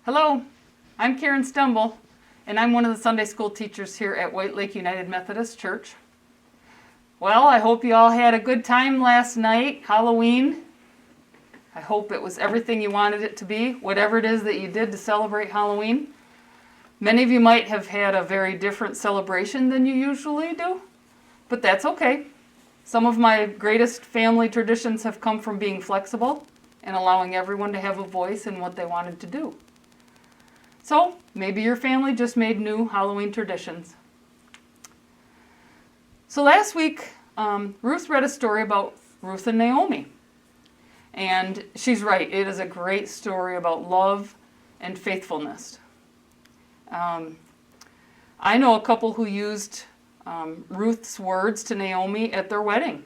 Hello, I'm Karen Stumble, and I'm one of the Sunday school teachers here at White Lake United Methodist Church. Well, I hope you all had a good time last night, Halloween. I hope it was everything you wanted it to be, whatever it is that you did to celebrate Halloween. Many of you might have had a very different celebration than you usually do, but that's okay. Some of my greatest family traditions have come from being flexible and allowing everyone to have a voice in what they wanted to do. So maybe your family just made new Halloween traditions. So last week, Ruth read a story about Ruth and Naomi. And she's right, it is a great story about love and faithfulness. I know a couple who used Ruth's words to Naomi at their wedding.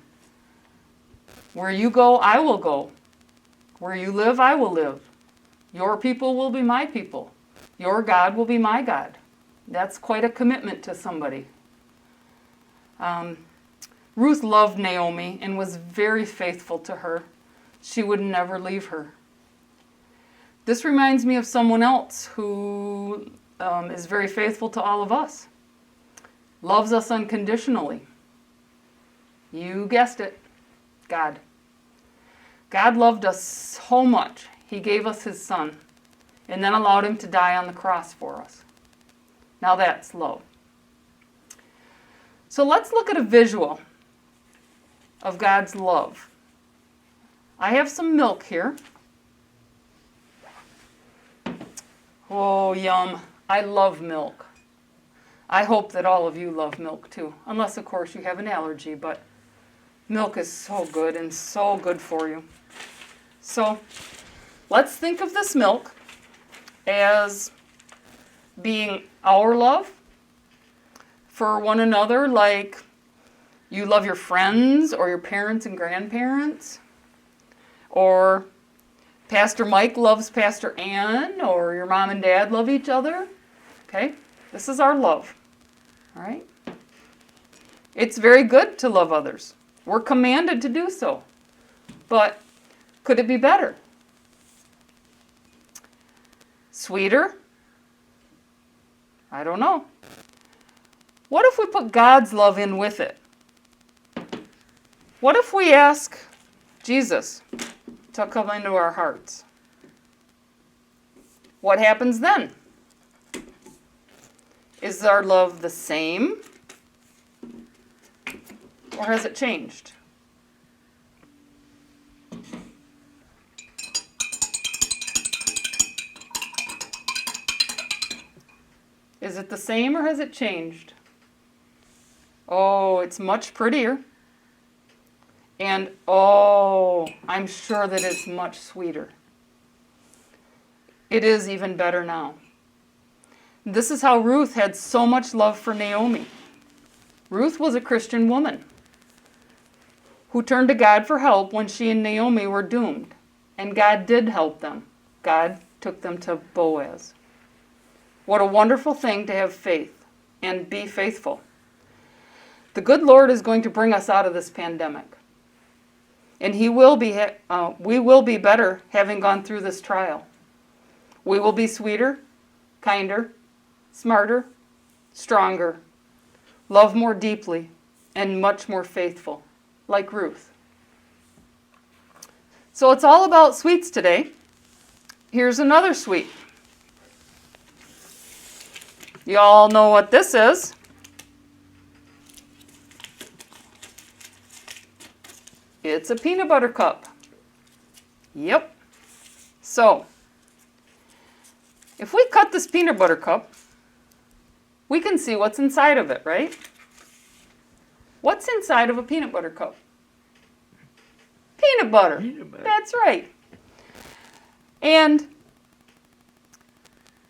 Where you go, I will go. Where you live, I will live. Your people will be my people. Your God will be my God. That's quite a commitment to somebody. Ruth loved Naomi and was very faithful to her. She would never leave her. This reminds me of someone else who is very faithful to all of us. Loves us unconditionally. You guessed it, God. God loved us so much, He gave us His Son, and then allowed Him to die on the cross for us. Now that's love. So let's look at a visual of God's love. I have some milk here. Oh, yum. I love milk. I hope that all of you love milk too, unless of course you have an allergy, but milk is so good and so good for you. So let's think of this milk as being our love for one another, like you love your friends or your parents and grandparents, or Pastor Mike loves Pastor Ann, or your mom and dad love each other. Okay, this is our love. All right? It's very good to love others. We're commanded to do so. But could it be better? Sweeter? I don't know. What if we put God's love in with it? What if we ask Jesus to come into our hearts? What happens then? Is our love the same? Or has it changed? Is it the same or has it changed? Oh, it's much prettier. And oh, I'm sure that it's much sweeter. It is even better now. This is how Ruth had so much love for Naomi. Ruth was a Christian woman who turned to God for help when she and Naomi were doomed. And God did help them. God took them to Boaz. What a wonderful thing to have faith and be faithful. The good Lord is going to bring us out of this pandemic. And we will be better having gone through this trial. We will be sweeter, kinder, smarter, stronger, love more deeply, and much more faithful, like Ruth. So it's all about sweets today. Here's another sweet. You all know what this is. It's a peanut butter cup. Yep. So, if we cut this peanut butter cup, we can see what's inside of it, right? What's inside of a peanut butter cup? Peanut butter. Peanut butter. That's right. And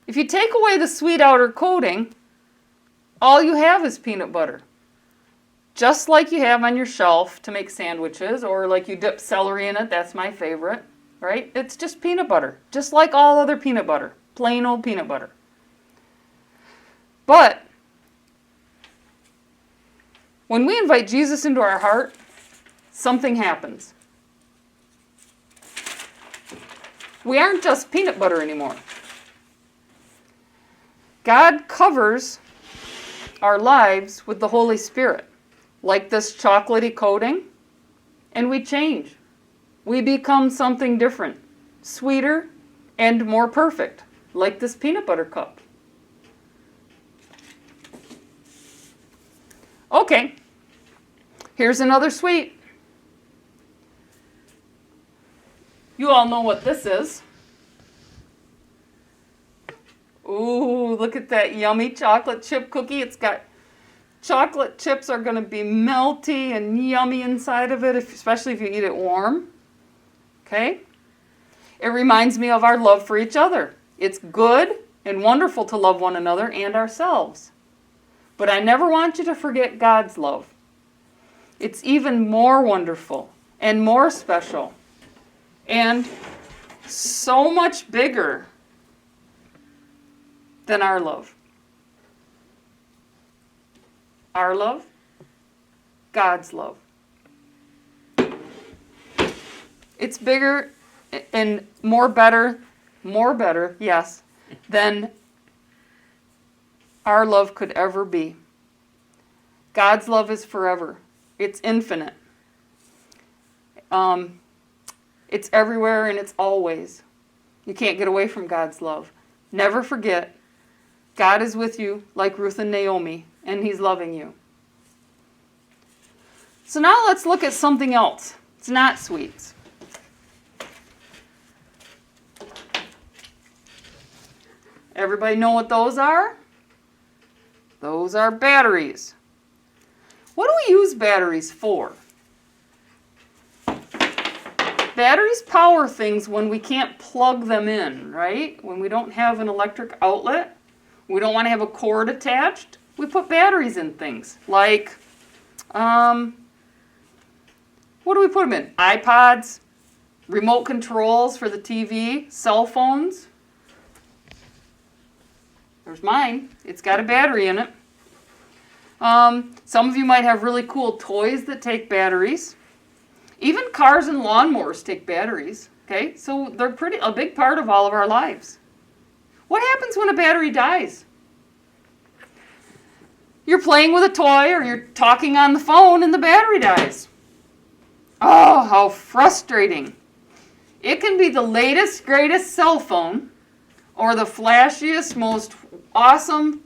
if you take away the sweet outer coating, all you have is peanut butter. Just like you have on your shelf to make sandwiches, or like you dip celery in it, that's my favorite, right? It's just peanut butter, just like all other peanut butter, plain old peanut butter. But when we invite Jesus into our heart, something happens. We aren't just peanut butter anymore. God covers our lives with the Holy Spirit, like this chocolatey coating, and we change. We become something different, sweeter and more perfect, like this peanut butter cup. Okay, here's another sweet. You all know what this is. Ooh, look at that yummy chocolate chip cookie. It's got chocolate chips are going to be melty and yummy inside of it, especially if you eat it warm. Okay? It reminds me of our love for each other. It's good and wonderful to love one another and ourselves. But I never want you to forget God's love. It's even more wonderful and more special and so much bigger than our love. Our love, God's love. It's bigger and more better, yes, than our love could ever be. God's love is forever. It's infinite. It's everywhere and it's always. You can't get away from God's love. Never forget, God is with you like Ruth and Naomi, and He's loving you. So now let's look at something else. It's not sweets. Everybody know what those are? Those are batteries. What do we use batteries for? Batteries power things when we can't plug them in, right? When we don't have an electric outlet, we don't want to have a cord attached, we put batteries in things. Like, what do we put them in? iPods, remote controls for the TV, cell phones. There's mine. It's got a battery in it. Some of you might have really cool toys that take batteries. Even cars and lawnmowers take batteries. Okay, so they're a big part of all of our lives. What happens when a battery dies? You're playing with a toy or you're talking on the phone and the battery dies. Oh, how frustrating. It can be the latest, greatest cell phone or the flashiest, most awesome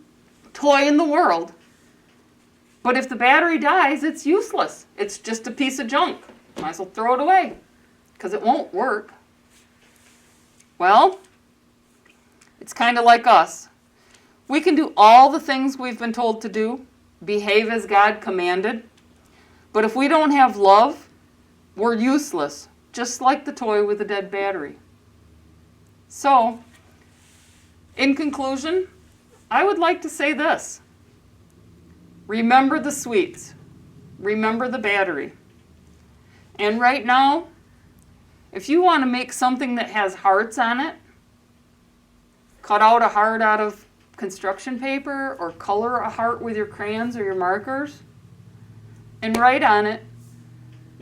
toy in the world. But if the battery dies, it's useless. It's just a piece of junk. Might as well throw it away because it won't work. Well, it's kind of like us. We can do all the things we've been told to do, behave as God commanded, but if we don't have love, we're useless, just like the toy with the dead battery. So, in conclusion, I would like to say this. Remember the sweets. Remember the battery. And right now, if you want to make something that has hearts on it, cut out a heart out of construction paper or color a heart with your crayons or your markers and write on it,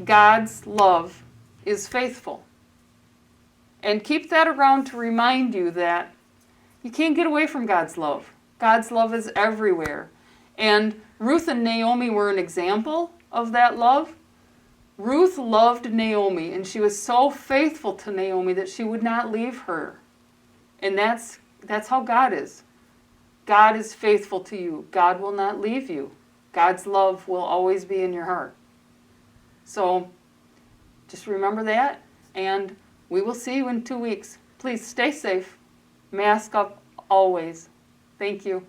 God's love is faithful. And keep that around to remind you that you can't get away from God's love. God's love is everywhere. And Ruth and Naomi were an example of that love. Ruth loved Naomi, and she was so faithful to Naomi that she would not leave her. And that's how God is. God is faithful to you. God will not leave you. God's love will always be in your heart. So just remember that, and we will see you in 2 weeks. Please stay safe. Mask up always. Thank you.